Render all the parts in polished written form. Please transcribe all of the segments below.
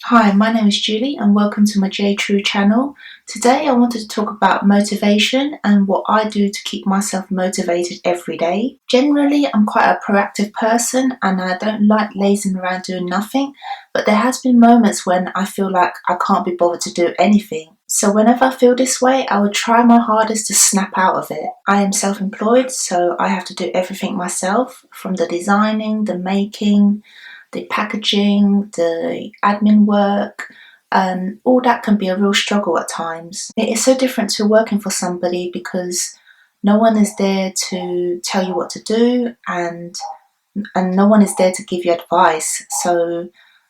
Hi, my name is Julie and welcome to my Jtru channel. Today I wanted to talk about motivation and what I do to keep myself motivated every day. Generally, I'm quite a proactive person and I don't like lazing around doing nothing, but there has been moments when I feel like I can't be bothered to do anything. So whenever I feel this way, I would try my hardest to snap out of it. I am self-employed, so I have to do everything myself, from the designing, the making, the packaging, the admin work, and all that can be a real struggle at times. It is so different to working for somebody because no one is there to tell you what to do and no one is there to give you advice. So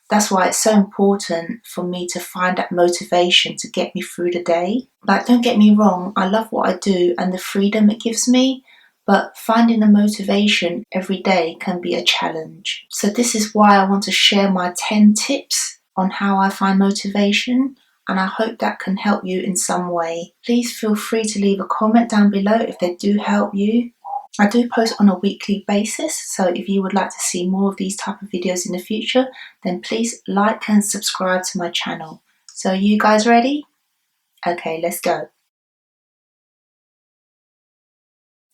that's why it's so important for me to find that motivation to get me through the day. Like, don't get me wrong, I love what I do and the freedom it gives me, but finding the motivation every day can be a challenge. So this is why I want to share my 10 tips on how I find motivation, and I hope that can help you in some way. Please feel free to leave a comment down below if they do help you. I do post on a weekly basis, so if you would like to see more of these type of videos in the future, then please like and subscribe to my channel. So are you guys ready? Okay, let's go.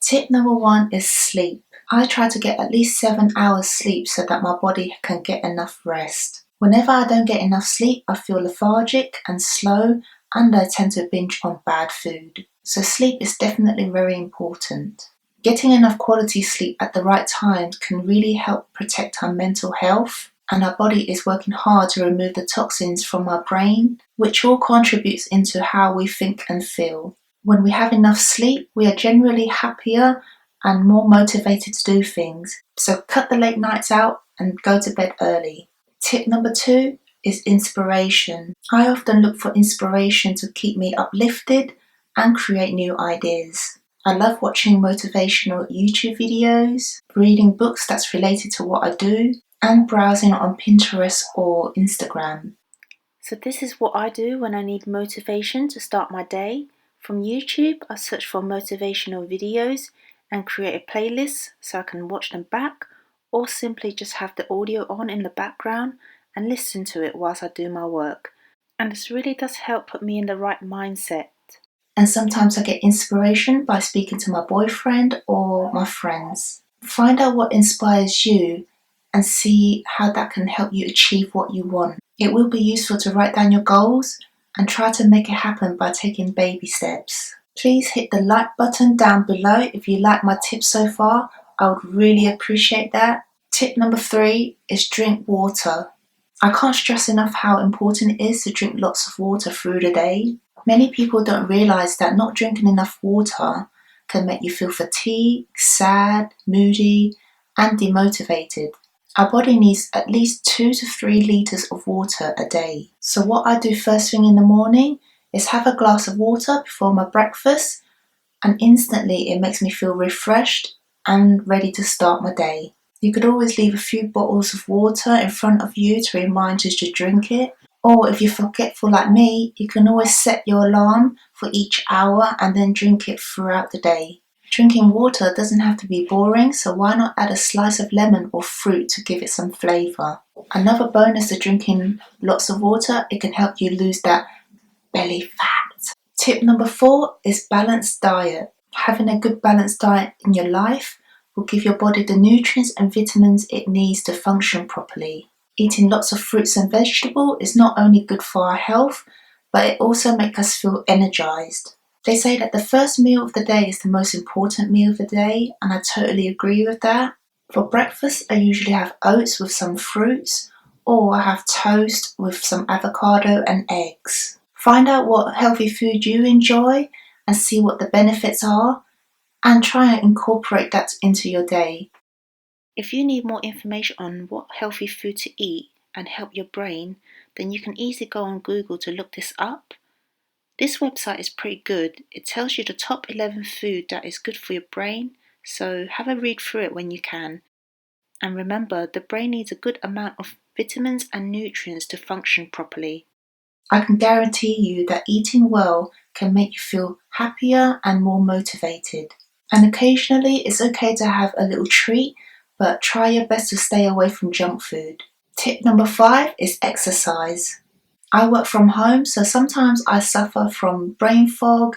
Tip number 1 is sleep. I try to get at least 7 hours sleep so that my body can get enough rest. Whenever I don't get enough sleep, I feel lethargic and slow, and I tend to binge on bad food. So sleep is definitely very important. Getting enough quality sleep at the right time can really help protect our mental health, and our body is working hard to remove the toxins from our brain, which all contributes into how we think and feel. When we have enough sleep, we are generally happier and more motivated to do things. So cut the late nights out and go to bed early. Tip number 2 is inspiration. I often look for inspiration to keep me uplifted and create new ideas. I love watching motivational YouTube videos, reading books that's related to what I do, and browsing on Pinterest or Instagram. So this is what I do when I need motivation to start my day. From YouTube, I search for motivational videos and create a playlist so I can watch them back, or simply just have the audio on in the background and listen to it whilst I do my work. And this really does help put me in the right mindset. And sometimes I get inspiration by speaking to my boyfriend or my friends. Find out what inspires you and see how that can help you achieve what you want. It will be useful to write down your goals and try to make it happen by taking baby steps. Please hit the like button down below if you like my tips so far. I would really appreciate that. Tip number 3 is drink water. I can't stress enough how important it is to drink lots of water through the day. Many people don't realise that not drinking enough water can make you feel fatigued, sad, moody, and demotivated. Our body needs at least 2 to 3 litres of water a day. So what I do first thing in the morning is have a glass of water before my breakfast, and instantly it makes me feel refreshed and ready to start my day. You could always leave a few bottles of water in front of you to remind you to drink it. Or if you're forgetful like me, you can always set your alarm for each hour and then drink it throughout the day. Drinking water doesn't have to be boring, so why not add a slice of lemon or fruit to give it some flavour? Another bonus to drinking lots of water, it can help you lose that belly fat. Tip number 4 is balanced diet. Having a good balanced diet in your life will give your body the nutrients and vitamins it needs to function properly. Eating lots of fruits and vegetables is not only good for our health, but it also makes us feel energized. They say that the first meal of the day is the most important meal of the day, and I totally agree with that. For breakfast, I usually have oats with some fruits, or I have toast with some avocado and eggs. Find out what healthy food you enjoy and see what the benefits are, and try and incorporate that into your day. If you need more information on what healthy food to eat and help your brain, then you can easily go on Google to look this up. This website is pretty good. It tells you the top 11 food that is good for your brain, so have a read through it when you can. And remember, the brain needs a good amount of vitamins and nutrients to function properly. I can guarantee you that eating well can make you feel happier and more motivated. And occasionally it's okay to have a little treat, but try your best to stay away from junk food. Tip number 5 is exercise. I work from home, so sometimes I suffer from brain fog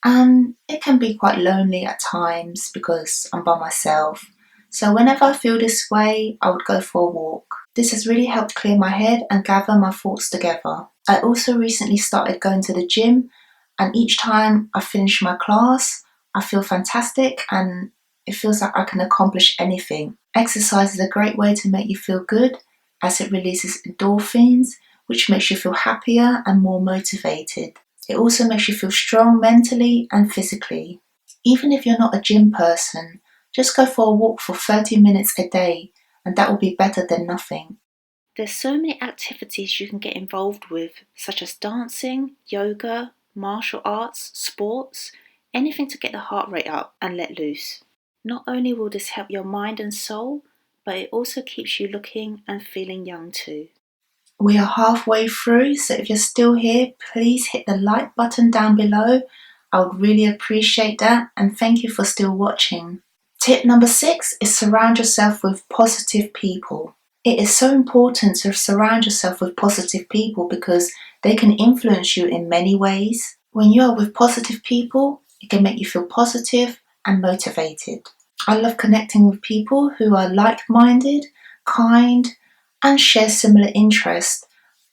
and it can be quite lonely at times because I'm by myself. So whenever I feel this way, I would go for a walk. This has really helped clear my head and gather my thoughts together. I also recently started going to the gym, and each time I finish my class, I feel fantastic and it feels like I can accomplish anything. Exercise is a great way to make you feel good as it releases endorphins, which makes you feel happier and more motivated. It also makes you feel strong mentally and physically. Even if you're not a gym person, just go for a walk for 30 minutes a day, and that will be better than nothing. There's so many activities you can get involved with, such as dancing, yoga, martial arts, sports, anything to get the heart rate up and let loose. Not only will this help your mind and soul, but it also keeps you looking and feeling young too. We are halfway through, so if you're still here, please hit the like button down below. I would really appreciate that, and thank you for still watching. Tip number 6 is surround yourself with positive people. It is so important to surround yourself with positive people because they can influence you in many ways. When you are with positive people, it can make you feel positive and motivated. I love connecting with people who are like-minded, kind, and share similar interests,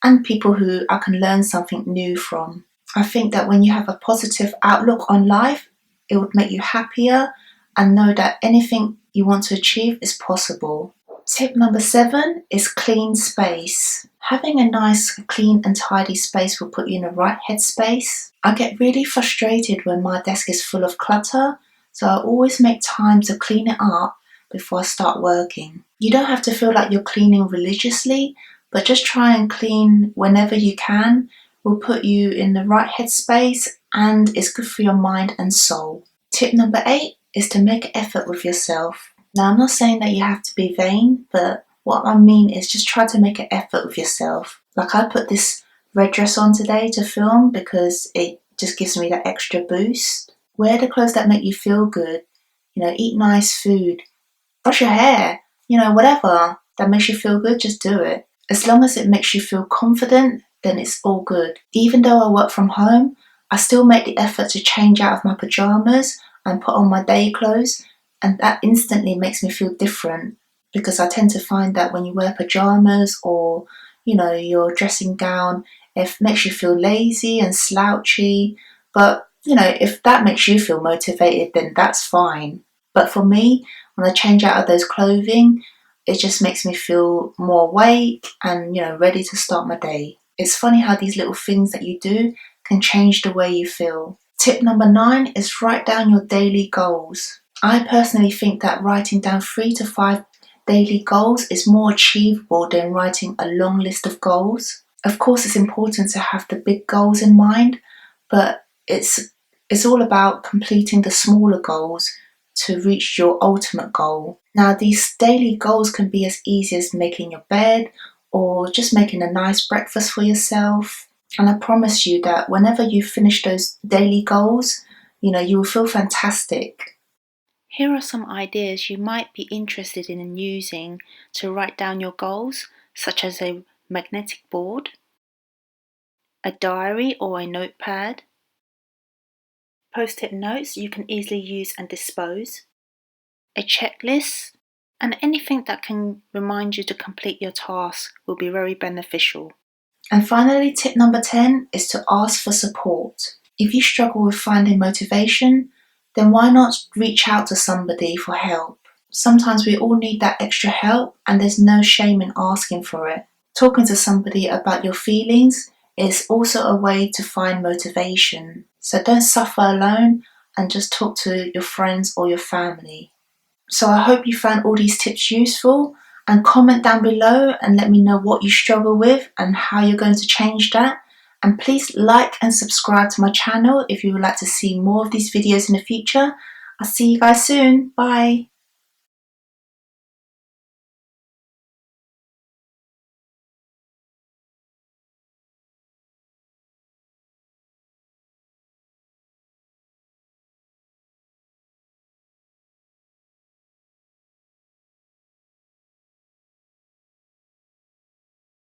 and people who I can learn something new from. I think that when you have a positive outlook on life, it would make you happier and know that anything you want to achieve is possible. Tip number 7 is clean space. Having a nice, clean and tidy space will put you in the right headspace. I get really frustrated when my desk is full of clutter, so I always make time to clean it up before I start working. You don't have to feel like you're cleaning religiously, but just try and clean whenever you can. Will put you in the right headspace and it's good for your mind and soul. Tip number 8 is to make an effort with yourself. Now, I'm not saying that you have to be vain, but what I mean is just try to make an effort with yourself. Like, I put this red dress on today to film because it just gives me that extra boost. Wear the clothes that make you feel good. Eat nice food. Brush your hair. Whatever that makes you feel good, just do it. As long as it makes you feel confident, then it's all good. Even though I work from home, I still make the effort to change out of my pajamas and put on my day clothes, and that instantly makes me feel different because I tend to find that when you wear pajamas or your dressing gown, it makes you feel lazy and slouchy. But if that makes you feel motivated, then that's fine. But for me, when I change out of those clothing, it just makes me feel more awake and ready to start my day. It's funny how these little things that you do can change the way you feel. Tip number 9 is write down your daily goals. I personally think that writing down 3 to 5 daily goals is more achievable than writing a long list of goals. Of course, it's important to have the big goals in mind, but it's all about completing the smaller goals to reach your ultimate goal. Now, these daily goals can be as easy as making your bed or just making a nice breakfast for yourself. And I promise you that whenever you finish those daily goals, you will feel fantastic. Here are some ideas you might be interested in using to write down your goals, such as a magnetic board, a diary or a notepad, post-it notes you can easily use and dispose, a checklist, and anything that can remind you to complete your task will be very beneficial. And finally, tip number 10 is to ask for support. If you struggle with finding motivation, then why not reach out to somebody for help? Sometimes we all need that extra help, and there's no shame in asking for it. Talking to somebody about your feelings is also a way to find motivation. So don't suffer alone and just talk to your friends or your family. So I hope you found all these tips useful, and comment down below and let me know what you struggle with and how you're going to change that. And please like and subscribe to my channel if you would like to see more of these videos in the future. I'll see you guys soon. Bye.